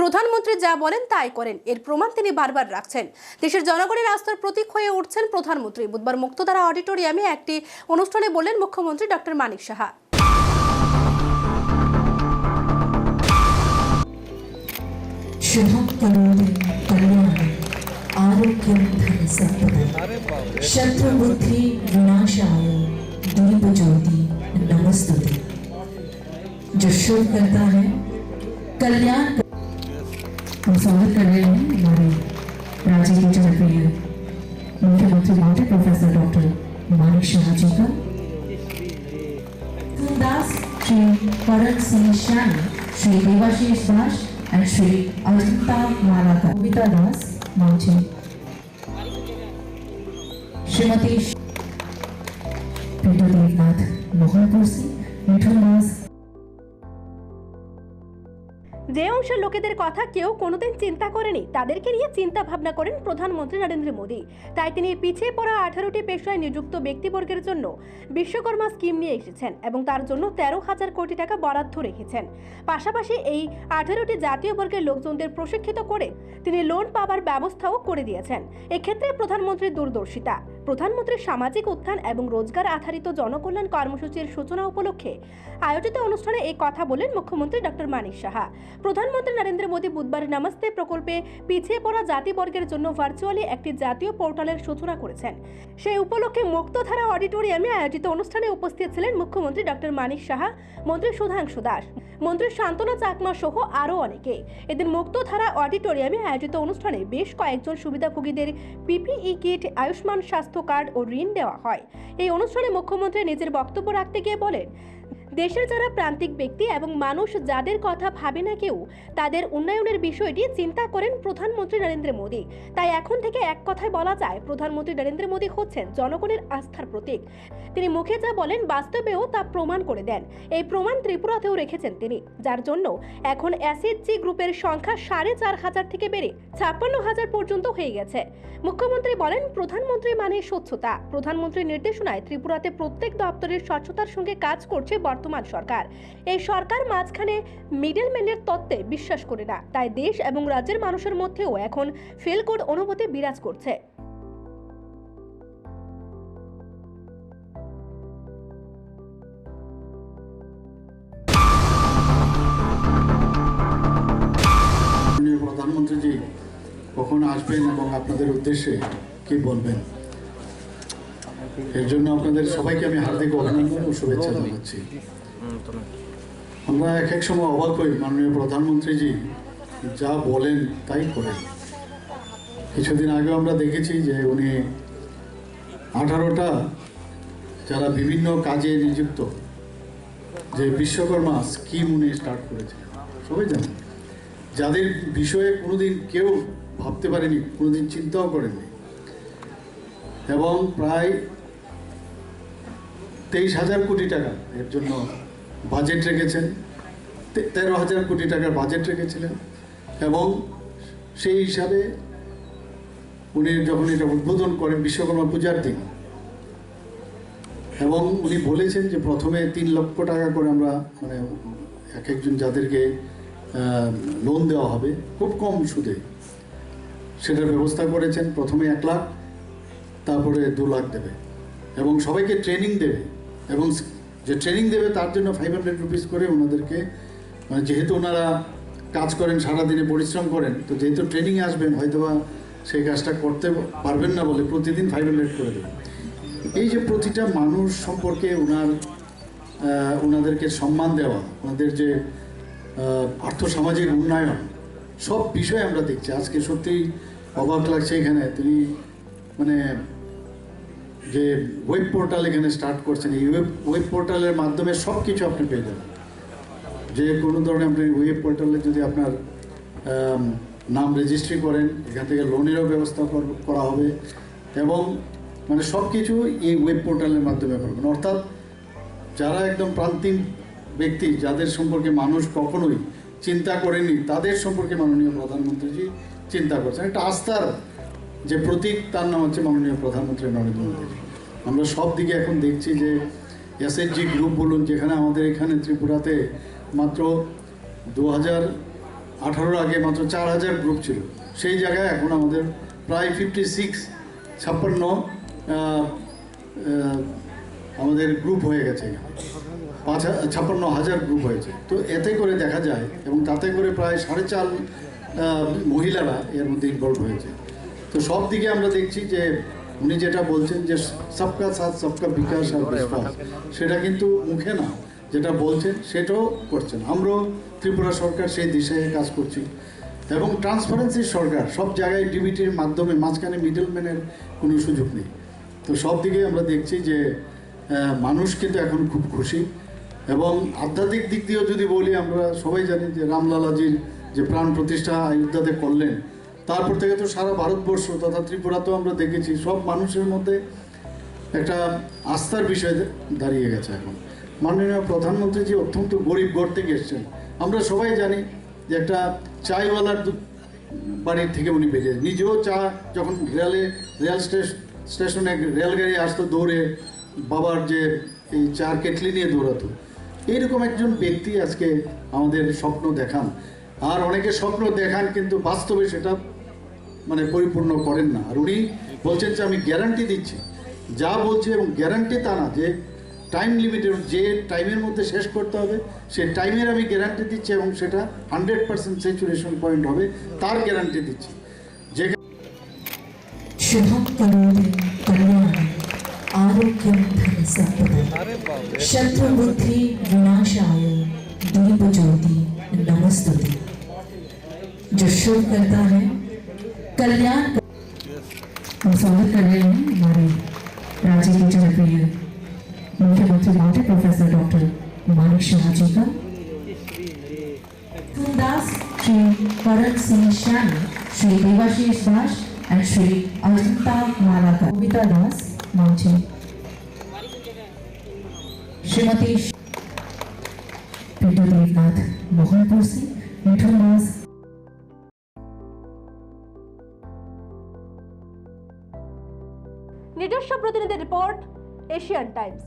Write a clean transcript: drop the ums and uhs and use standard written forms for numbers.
প্রধানমন্ত্রী যা বলেন তাই করেন, এর প্রমাণ তিনি বারবার রাখছেন। দেশের জনগণের আস্থার প্রতীক হয়ে উঠছেন প্রধানমন্ত্রী। বুধবার মুক্তধারা অডিটোরিয়ামে একটি অনুষ্ঠানে বললেন মুখ্যমন্ত্রী ডক্টর মানিক সাহা। शुभं करोति कल्याणं आरोग्यं धनसम्पदं शत्रुबुद्धि विनाशाय दीपज्योति नमस्तुते। जो शुभ करता है कल्याण। हम स्वागत कर रहे हैं हमारे राज्य के जनप्रिय मुख्यमंत्री महोदय प्रोफेसर डॉक्टर मानिक शाह जी का। दास श्री करण सिंह शाह, श्री देवाशीष दास and Shri Ajanta Malaka, Kavita Das, Manchi, Srimati Peter Devnath Mohanpursi, Mithun Das। যে অংশের লোকেদের কথা কেউ কোনোদিন চিন্তা করেনি তাদেরকে নিয়ে চিন্তা ভাবনা করেন প্রধানমন্ত্রী নরেন্দ্র মোদী। তাই তিনি পিছিয়ে পড়া 18টি পেশায় নিযুক্ত ব্যক্তিবর্গের জন্য বিশ্বকর্মা স্কিম নিয়ে এসেছেন এবং তার জন্য 13,000 কোটি টাকা বরাদ্দ রেখেছেন। পাশাপাশি এই 18টি জাতীয় বর্গের লোকজনদের প্রশিক্ষিত করে তিনি লোন পাওয়ার ব্যবস্থাও করে দিয়েছেন। এক্ষেত্রে প্রধানমন্ত্রীর দূরদর্শিতা। প্রধানমন্ত্রীর সামাজিক উত্থান এবং রোজগার আধারিত জনকল্যাণ কর্মসূচির সূচনা উপলক্ষে আয়োজিত অনুষ্ঠানে এই কথা বলেন মুখ্যমন্ত্রী ডক্টর মানিক সাহা। প্রধানমন্ত্রী নরেন্দ্র মোদী বুধবার নমস্তে প্রকল্পে পিছিয়ে পড়া জাতিবর্গের জন্য ভার্চুয়ালি একটি জাতীয় পোর্টালের সূচনা করেছেন। সেই উপলক্ষে মুক্তধারা অডিটোরিয়ামে আয়োজিত অনুষ্ঠানে উপস্থিত ছিলেন মুখ্যমন্ত্রী ডক্টর মানিক সাহা, মন্ত্রী সুধাংশু দাস, মন্ত্রী শান্তনু চাকমা সহ আরও অনেকে। এদিন মুক্তধারা অডিটোরিয়ামে আয়োজিত অনুষ্ঠানে বেশ কয়েকজন সুবিধাভোগীদের পিপিই কিট, আয়ুষ্মান স্বাস্থ্য কার্ড ও ঋণ দেওয়া হয়। এই অনুষ্ঠানে মুখ্যমন্ত্রী নিজের বক্তব্য রাখতে গিয়ে বলেন, দেশের যারা প্রান্তিক ব্যক্তি এবং মানুষ যাদের কথা ভাবে না কেউ, তাদের উন্নয়নের বিষয়টি চিন্তা করেন প্রধানমন্ত্রী নরেন্দ্র মোদী। তাই এখন থেকে এক কথায় বলা যায় প্রধানমন্ত্রী নরেন্দ্র মোদী হচ্ছেন জনগণের আস্থার প্রতীক। তিনি মুখে যা বলেন বাস্তবেও তা প্রমাণ করে দেন। এই প্রমাণ ত্রিপুরাতেও রেখেছেন তিনি, যার জন্য এখন এসএইচজি গ্রুপের সংখ্যা 4,500 থেকে বেড়ে 56,000 পর্যন্ত হয়ে গেছে। মুখ্যমন্ত্রী বলেন, প্রধানমন্ত্রী মানে স্বচ্ছতা। প্রধানমন্ত্রীর নির্দেশনায় ত্রিপুরাতে প্রত্যেক দপ্তরের স্বচ্ছতার সঙ্গে কাজ করছে বর্তমান সরকার। এই সরকার মাঝখানে মিডলম্যানের তত্ত্বে বিশ্বাস করে না। তাই দেশ এবং রাজ্যের মানুষের মধ্যেও এখন ফিল গুড অনুভূতি বিরাজ করছে। প্রধানমন্ত্রীজি কখন আসবেন এবং আপনাদের উদ্দেশ্যে কি বলবেন, এর জন্য আপনাদের সবাইকে আমি হার্দিক অভিনন্দন ও শুভেচ্ছা জানাচ্ছি। আমরা এক এক সময় অবাক হই, মাননীয় প্রধানমন্ত্রীজি যা বলেন তাই করেন। কিছুদিন আগে আমরা দেখেছি যে উনি 18টা যারা বিভিন্ন কাজে নিযুক্ত যে বিশ্বকর্মা স্কিম উনি স্টার্ট করেছেন। সবাই জানেন, যাদের বিষয়ে কোনোদিন কেউ ভাবতে পারেনি, কোনোদিন চিন্তাও করেননি, এবং প্রায় 23,000 কোটি টাকা এর জন্য বাজেট রেখেছেন। 13,000 কোটি টাকার বাজেট রেখেছিলেন এবং সেই হিসাবে উনি যখন এটা উদ্বোধন করেন বিশ্বকর্মা পূজার দিন, এবং উনি বলেছেন যে প্রথমে 3 লক্ষ টাকা করে আমরা মানে এক একজন যাদেরকে লোন দেওয়া হবে খুব কম সুদে, সেটার ব্যবস্থা করেছেন। প্রথমে 1 লাখ, তারপরে 2 লাখ দেবে এবং সবাইকে ট্রেনিং দেবে, এবং যে ট্রেনিং দেবে তার জন্য 500 রুপিস করে ওনাদেরকে, মানে যেহেতু ওনারা কাজ করেন সারাদিনে পরিশ্রম করেন, তো যেহেতু ট্রেনিংয়ে আসবেন হয়তোবা সেই কাজটা করতে পারবেন না বলে প্রতিদিন 500 করে দেবেন। এই যে প্রতিটা মানুষ সম্পর্কে ওনাদেরকে সম্মান দেওয়া, ওনাদের যে আর্থসামাজিক উন্নয়ন, সব বিষয়ে আমরা দেখছি। আজকে সত্যিই অবাক লাগছে, এখানে তিনি মানে যে ওয়েব পোর্টাল এখানে স্টার্ট করছেন, এই ওয়েব পোর্টালের মাধ্যমে সব কিছু আপনি পেয়ে যাবেন। যে কোনো ধরনের আপনি ওয়েব পোর্টালে যদি আপনার নাম রেজিস্ট্রি করেন, এখান থেকে লোনেরও ব্যবস্থা করা হবে, এবং মানে সব কিছু এই ওয়েব পোর্টালের মাধ্যমে করবেন। অর্থাৎ যারা একদম প্রান্তিক ব্যক্তি, যাদের সম্পর্কে মানুষ কখনোই চিন্তা করেনি, তাদের সম্পর্কে মাননীয় প্রধানমন্ত্রীজি চিন্তা করছেন। একটা আস্থার যে প্রতীক, তার নাম হচ্ছে মাননীয় প্রধানমন্ত্রী নরেন্দ্র মোদী। আমরা সব দিকে এখন দেখছি যে এসএইচজি গ্রুপ বলুন, যেখানে আমাদের এখানে ত্রিপুরাতে মাত্র 18 আগে মাত্র 4000 গ্রুপ ছিল, সেই জায়গায় এখন আমাদের প্রায় 56 আমাদের গ্রুপ হয়ে গেছে, 56,000 গ্রুপ হয়েছে। তো এতে করে দেখা যায় এবং তাতে করে প্রায় 4.5 মহিলারা এর মধ্যে ইনভলভ হয়েছে। তো সব দিকে আমরা দেখছি যে উনি যেটা বলছেন যে সবকা সাথ সবকা বিকাশ আর বিশ্বাস, সেটা কিন্তু মুখে না, যেটা বলছেন সেটাও করছেন। আমরাও ত্রিপুরা সরকার সেই দিশায় কাজ করছি এবং ট্রান্সপারেন্সির সরকার, সব জায়গায় ডিবিটির মাধ্যমে মাঝখানে মিডলম্যানের কোনো সুযোগ নেই। তো সব দিকে আমরা দেখছি যে মানুষ কিন্তু এখন খুব খুশি। এবং আধ্যাত্মিক দিক দিয়েও যদি বলি, আমরা সবাই জানি যে রামলালাজির যে প্রাণ প্রতিষ্ঠা অযোধ্যাতে করলেন, তারপর থেকে তো সারা ভারতবর্ষ তথা ত্রিপুরাতেও আমরা দেখেছি সব মানুষের মধ্যে একটা আস্থার বিষয় দাঁড়িয়ে গেছে। এখন মাননীয় প্রধানমন্ত্রী যে অত্যন্ত গরিব ঘর থেকে এসছেন, আমরা সবাই জানি যে একটা চায়ওয়ালার বাড়ির থেকে উনি বেরিয়ে, নিজেও চা যখন রেল স্টেশনে রেলগাড়ি আসতো দৌড়ে বাবার যে এই চার কেটলি নিয়ে দৌড়াতো, এইরকম একজন ব্যক্তি আজকে আমাদের স্বপ্ন দেখান। আর অনেকে স্বপ্ন দেখান কিন্তু বাস্তবে সেটা মানে পরিপূর্ণ করেন না। আর উনি বলছেন যে আমি গ্যারান্টি দিচ্ছি, যা বলছে এবং গ্যারান্টি তা না যে টাইম লিমিটের, যে টাইমের মধ্যে শেষ করতে হবে সেই টাইমের আমি গ্যারান্টি দিচ্ছি এবং সেটা 100% স্যাচুরেশন পয়েন্ট হবে, তার গ্যারান্টি দিচ্ছি। যে शुभं करोति कल्याणं आरोग्यं धनसम्पदं शत्रुबुद्धि विनाशाय दीपज्योति नमस्तुते। जो शुभ करता है कल्याण। हम स्वागत कर रहे हैं हमारे राज्य के जनप्रिय मुख्यमंत्री महोदय प्रोफेसर डॉक्टर मानिक शाह जी का। दास श्री करण सिंह श्याम, श्री देवाशीष दास एंड श्री अजंता मालाकर, कविता दास मांझी, श्रीमती पीटर देवनाथ मोहनपुर से, मिठुन दास। নিজস্ব প্রতিনিধি রিপোর্ট, এশিয়ান টাইমস।